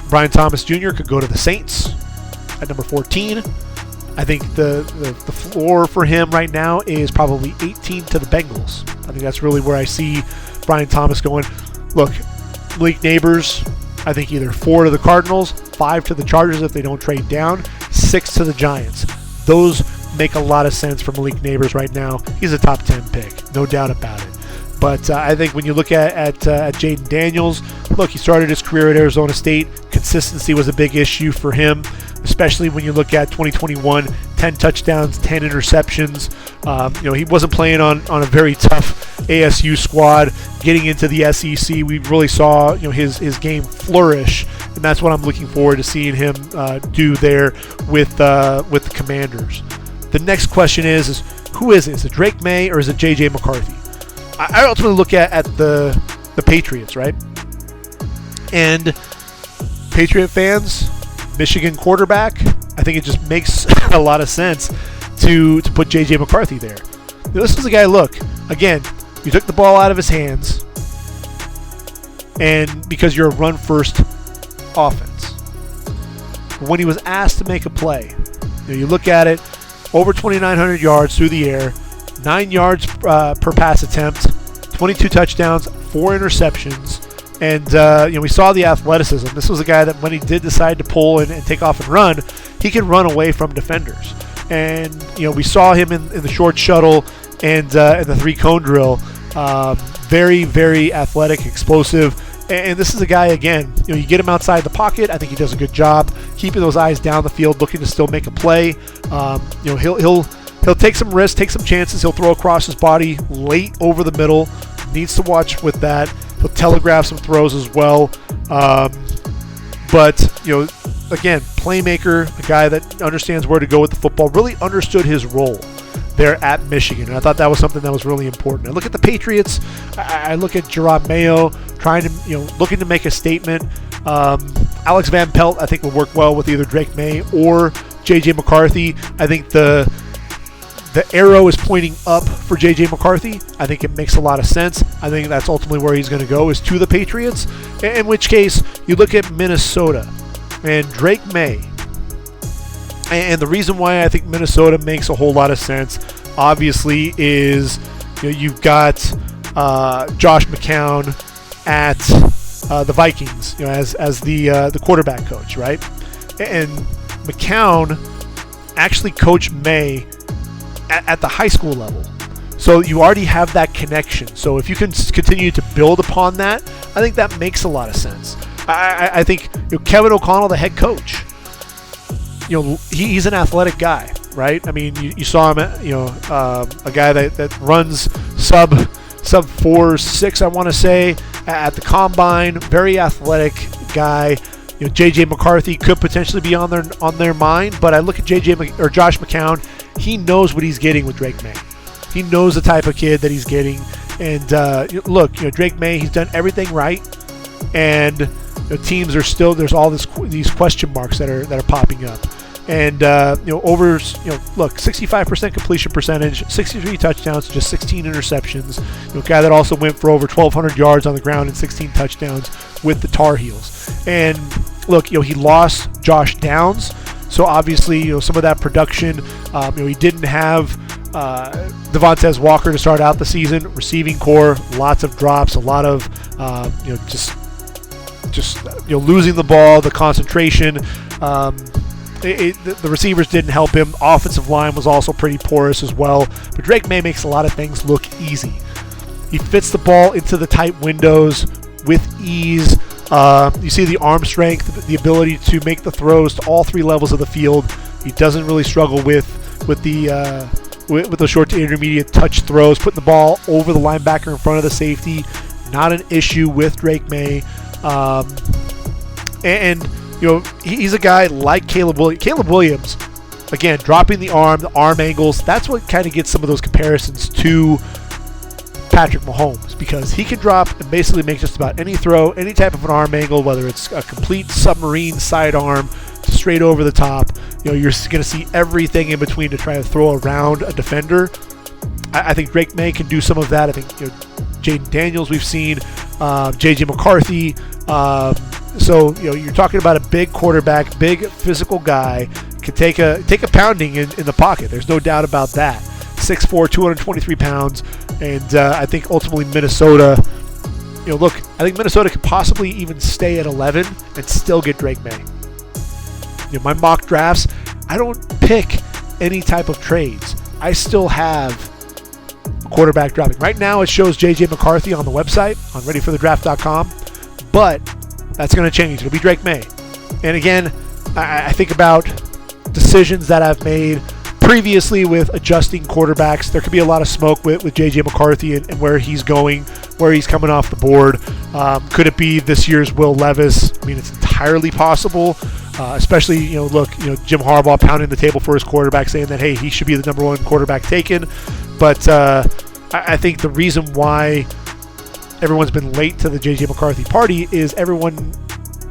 Brian Thomas Jr. could go to the Saints at number 14. I think the floor for him right now is probably 18 to the Bengals. I think that's really where I see Brian Thomas going. Look, Malik Neighbors, I think either 4 to the Cardinals, 5 to the Chargers if they don't trade down, 6 to the Giants. Those make a lot of sense for Malik Neighbors right now. He's a top 10 pick, no doubt about it. But I think when you look at Jaden Daniels, look, he started his career at Arizona State. Consistency was a big issue for him, especially when you look at 2021, 10 touchdowns, 10 interceptions. He wasn't playing on a very tough ASU squad. Getting into the SEC, we really saw his game flourish, and that's what I'm looking forward to seeing him do there with the Commanders. The next question is who is it? Is it Drake May or is it J.J. McCarthy? I ultimately look at the Patriots, right? And Patriot fans, Michigan quarterback, I think it just makes a lot of sense to put J.J. McCarthy there. This is a guy, look, again, you took the ball out of his hands, and because you're a run-first offense. When he was asked to make a play, you look at it, over 2,900 yards through the air, 9 yards per pass attempt, 22 touchdowns, 4 interceptions, and we saw the athleticism. This was a guy that when he did decide to pull and take off and run, he could run away from defenders. And we saw him in the short shuttle and the 3-cone drill. Very, very athletic, explosive. And this is a guy, again, you get him outside the pocket. I think he does a good job keeping those eyes down the field, looking to still make a play. He'll take some risks, take some chances. He'll throw across his body late over the middle. Needs to watch with that. He'll telegraph some throws as well. But again, playmaker, a guy that understands where to go with the football, really understood his role there at Michigan. And I thought that was something that was really important. I look at the Patriots. I look at Gerard Mayo trying to, looking to make a statement. Alex Van Pelt, I think, will work well with either Drake May or J.J. McCarthy. I think the arrow is pointing up for J.J. McCarthy. I think it makes a lot of sense. I think that's ultimately where he's going to go, is to the Patriots. In which case, you look at Minnesota and Drake May. And the reason why I think Minnesota makes a whole lot of sense, obviously, is you've got Josh McCown at the Vikings, as the quarterback coach, right? And McCown actually coached May at the high school level. So you already have that connection. So if you can continue to build upon that, I think that makes a lot of sense. I think Kevin O'Connell, the head coach, he's an athletic guy, right? I mean, you saw him, a guy that runs sub 4.6, I want to say, at the combine. Very athletic guy. JJ McCarthy could potentially be on their mind, but I look at Josh McCown. He knows what he's getting with Drake May. He knows the type of kid that he's getting. And look, Drake May, he's done everything right, and teams are still, there's all these question marks that are popping up. And look, 65% completion percentage, 63 touchdowns, just 16 interceptions. Guy that also went for over 1,200 yards on the ground and 16 touchdowns with the Tar Heels. And look, he lost Josh Downs, so obviously some of that production. He didn't have Devontae Walker to start out the season. Receiving core, lots of drops, a lot of losing the ball, the concentration. The receivers didn't help him. Offensive line was also pretty porous as well. But Drake May makes a lot of things look easy. He fits the ball into the tight windows with ease. You see the arm strength, the ability to make the throws to all three levels of the field. He doesn't really struggle with the short to intermediate touch throws, putting the ball over the linebacker in front of the safety. Not an issue with Drake May. He's a guy like Caleb Williams. Caleb Williams, again, dropping the arm angles. That's what kind of gets some of those comparisons to Patrick Mahomes, because he can drop and basically make just about any throw, any type of an arm angle, whether it's a complete submarine sidearm straight over the top. You're going to see everything in between to try to throw around a defender. I think Drake May can do some of that. I think Jaden Daniels we've seen, JJ McCarthy. So you're talking about a big quarterback, big physical guy, can take a pounding in the pocket. There's no doubt about that. 6'4", 223 pounds, and I think ultimately Minnesota. I think Minnesota could possibly even stay at 11 and still get Drake May. My mock drafts, I don't pick any type of trades. I still have a quarterback dropping. Right now it shows JJ McCarthy on the website on readyforthedraft.com, but that's going to change. It'll be Drake May. And again, I think about decisions that I've made previously with adjusting quarterbacks. There could be a lot of smoke with JJ McCarthy and where he's going, where he's coming off the board. Could it be this year's Will Levis? I mean, it's entirely possible. Especially, Jim Harbaugh pounding the table for his quarterback, saying that, hey, he should be the number one quarterback taken. But I think the reason why everyone's been late to the J.J. McCarthy party is everyone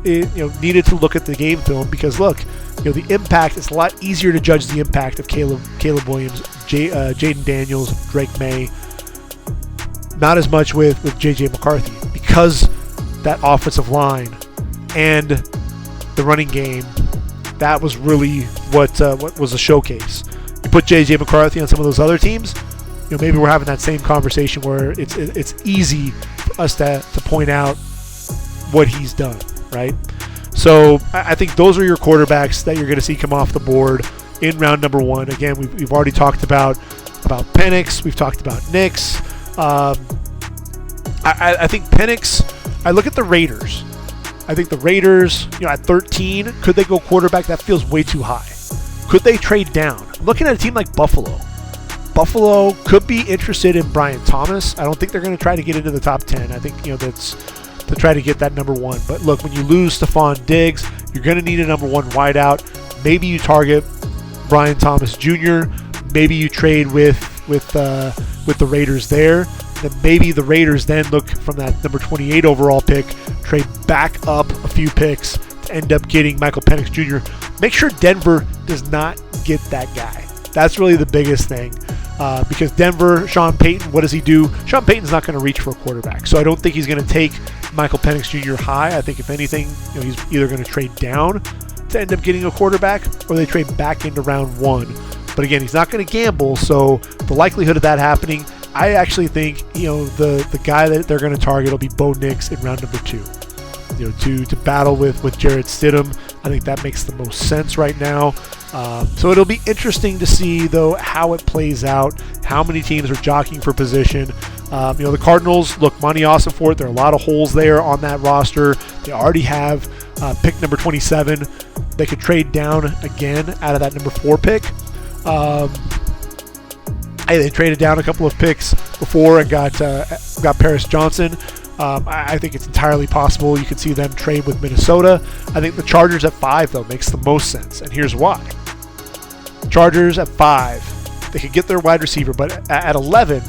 needed to look at the game film, because, look, the impact, it's a lot easier to judge the impact of Caleb Williams, Jaden Daniels, Drake May. Not as much with J.J. McCarthy, because that offensive line and the running game, that was really what was a showcase. You put J.J. McCarthy on some of those other teams, maybe we're having that same conversation where it's easy for us to point out what he's done, right? So I think those are your quarterbacks that you're going to see come off the board in round number one. Again, we've already talked about Penix. We've talked about Nix. I think Penix, I look at the Raiders. I think the Raiders, at 13, could they go quarterback? That feels way too high. Could they trade down? I'm looking at a team like Buffalo. Buffalo could be interested in Brian Thomas. I don't think they're going to try to get into the top 10. I think, that's to try to get that number one. But look, when you lose Stephon Diggs, you're going to need a number one wideout. Maybe you target Brian Thomas Jr. Maybe you trade with the Raiders there. Then maybe the Raiders then look from that number 28 overall pick, trade back up a few picks to end up getting Michael Penix Jr. Make sure Denver does not get that guy. That's really the biggest thing. Because Denver, Sean Payton, what does he do? Sean Payton's not going to reach for a quarterback. So I don't think he's going to take Michael Penix Jr. high. I think if anything, he's either going to trade down to end up getting a quarterback, or they trade back into round one. But again, he's not going to gamble, so the likelihood of that happening, I actually think, the guy that they're going to target will be Bo Nix in round number 2. To battle with Jarrett Stidham. I think that makes the most sense right now. So it'll be interesting to see, though, how it plays out, how many teams are jockeying for position. The Cardinals, look, Monty Ossenfort, there are a lot of holes there on that roster. They already have pick number 27. They could trade down again out of that number 4 pick. They traded down a couple of picks before and got Paris Johnson. I think it's entirely possible you could see them trade with Minnesota. I think the Chargers at 5, though, makes the most sense, and here's why. Chargers at 5, they could get their wide receiver, but at 11,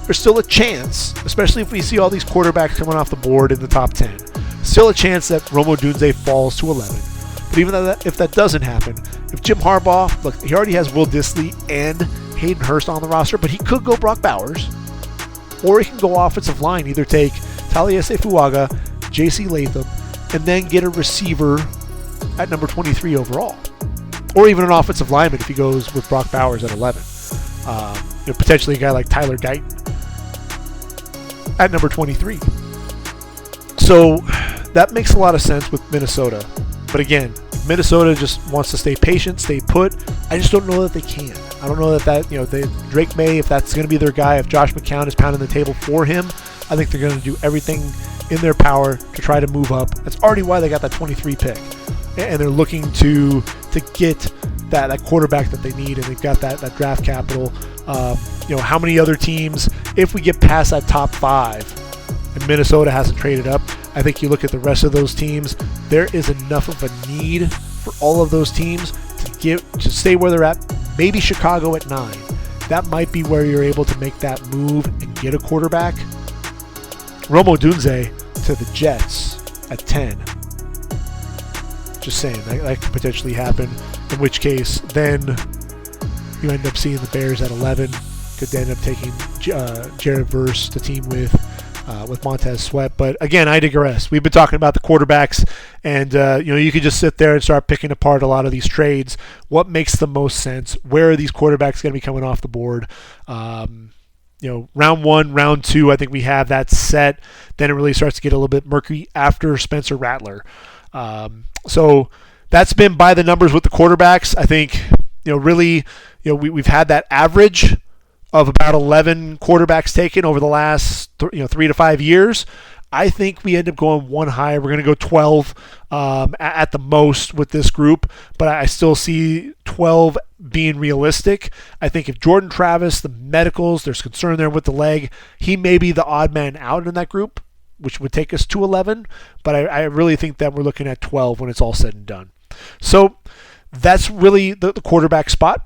there's still a chance, especially if we see all these quarterbacks coming off the board in the top 10, still a chance that Rome Odunze falls to 11. But even if that doesn't happen, if Jim Harbaugh, look, he already has Will Dissly and Hayden Hurst on the roster, but he could go Brock Bowers, or he can go offensive line, either take Taliesin Fuaga, J.C. Latham, and then get a receiver at number 23 overall. Or even an offensive lineman if he goes with Brock Bowers at 11. Potentially a guy like Tyler Guyton at number 23. So that makes a lot of sense with Minnesota. But again, Minnesota just wants to stay patient, stay put. I just don't know that they can. I don't know that Drake May, if that's going to be their guy, if Josh McCown is pounding the table for him, I think they're going to do everything in their power to try to move up. That's already why they got that 23 pick. And they're looking to get that quarterback that they need, and they've got that draft capital. How many other teams, if we get past that top 5 and Minnesota hasn't traded up, I think you look at the rest of those teams, there is enough of a need for all of those teams to stay where they're at. Maybe Chicago at 9. That might be where you're able to make that move and get a quarterback. Rome Odunze to the Jets at 10. Just saying, that could potentially happen. In which case, then you end up seeing the Bears at 11. Could end up taking Jared Verse to team with Montez Sweat. But again, I digress. We've been talking about the quarterbacks, and you could just sit there and start picking apart a lot of these trades. What makes the most sense? Where are these quarterbacks going to be coming off the board? Round 1, round 2, I think we have that set. Then it really starts to get a little bit murky after Spencer Rattler. So that's been by the numbers with the quarterbacks. I think, we've had that average of about 11 quarterbacks taken over the last 3 to 5 years. I think we end up going one higher. We're going to go 12 at the most with this group, but I still see 12 being realistic. I think if Jordan Travis, the medicals, there's concern there with the leg, he may be the odd man out in that group, which would take us to 11, but I really think that we're looking at 12 when it's all said and done. So that's really the quarterback spot.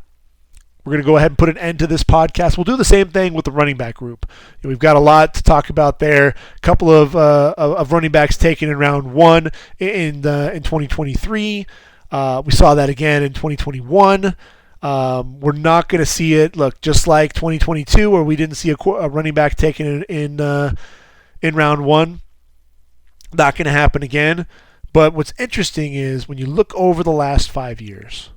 We're going to go ahead and put an end to this podcast. We'll do the same thing with the running back group. We've got a lot to talk about there. A couple of running backs taken in round 1 in 2023. We saw that again in 2021. We're not going to see it, just like 2022, where we didn't see a running back taken in round 1. Not going to happen again. But what's interesting is when you look over the last 5 years,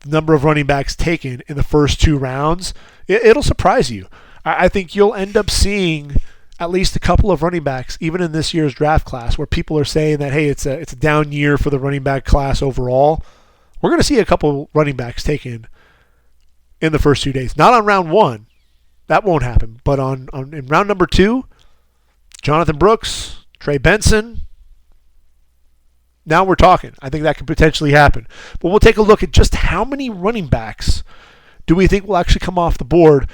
the number of running backs taken in the first 2 rounds, it'll surprise you. I think you'll end up seeing at least a couple of running backs, even in this year's draft class, where people are saying that, hey, it's a down year for the running back class overall. We're going to see a couple running backs taken in the first 2 days. Not on round 1. That won't happen. But in round number 2, Jonathan Brooks, Trey Benson. Now we're talking. I think that could potentially happen. But we'll take a look at just how many running backs do we think will actually come off the board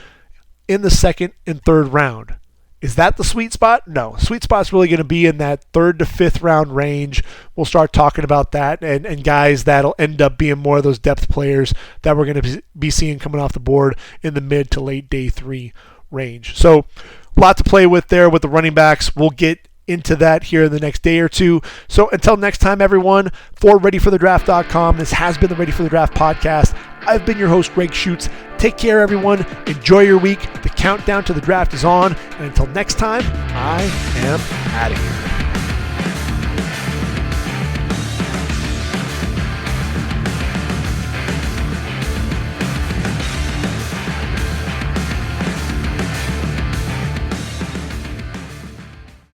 in the 2nd and 3rd round. Is that the sweet spot? No. Sweet spot's really going to be in that 3rd to 5th round range. We'll start talking about that and guys that'll end up being more of those depth players that we're going to be seeing coming off the board in the mid to late day 3 range. So a lot to play with there with the running backs. We'll get into that here in the next day or two. So until next time, everyone, for ReadyForTheDraft.com, this has been the Ready for the Draft podcast. I've been your host, Gregg Schutze. Take care, everyone. Enjoy your week. The countdown to the draft is on. And until next time, I am out of here.